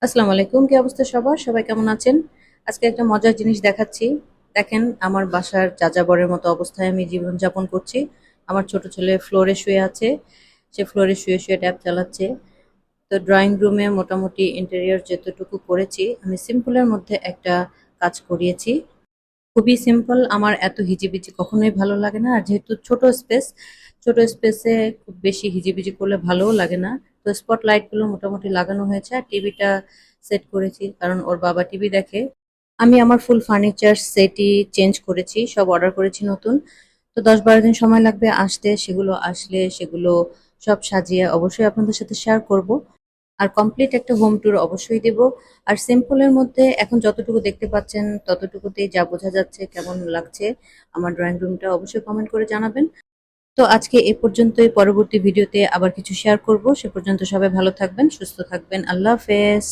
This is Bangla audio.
আসসালামু আলাইকুম। কি অবস্থা সবার? সবাই কেমন আছেন? আজকে একটা মজার জিনিস দেখাচ্ছি। দেখেন আমার বাসার যাযাবরের মতো অবস্থায় আমি জীবনযাপন করছি। আমার ছোট ছেলে ফ্লোরে শুয়ে আছে। সে ফ্লোরে শুয়ে শুয়ে ট্যাব চালাচ্ছে। তো ড্রয়িং রুমে মোটামুটি ইন্টেরিয়র যতটুকু করেছি, আমি সিম্পলের মধ্যে একটা কাজ করিয়েছি। খুবই সিম্পল। আমার এত হিজিবিজি কখনোই ভালো লাগে না। আর যেহেতু ছোট স্পেসে খুব বেশি হিজিবিজি করলে ভালোও লাগে না। তো স্পট লাইট গুলো মোটামুটি লাগানো হয়েছে আর টিভিটা সেট করেছি কারণ ওর বাবা টিভি দেখে। আমি আমার ফুল ফার্নিচার সেটই চেঞ্জ করেছি, সব অর্ডার করেছি নতুন। তো 10-12 দিন সময় লাগবে আসতে, সেগুলো আসলে সেগুলো সব সাজিয়ে অবশ্যই আপনাদের সাথে শেয়ার করব। আর কমপ্লিট একটা হোম ট্যুর অবশ্যই দেব। আর সিম্পলের মধ্যে এখন যতটুকু দেখতে পাচ্ছেন ততটুকুতেই যা বোঝা যাচ্ছে কেমন লাগছে আমার ড্রয়িং রুমটা অবশ্যই কমেন্ট করে জানাবেন। তো আজকে এ পর্যন্তই, পরবর্তী ভিডিওতে আবার কিছু শেয়ার করব। সে পর্যন্ত সবাই ভালো থাকবেন, সুস্থ থাকবেন। আল্লাহ হাফেজ।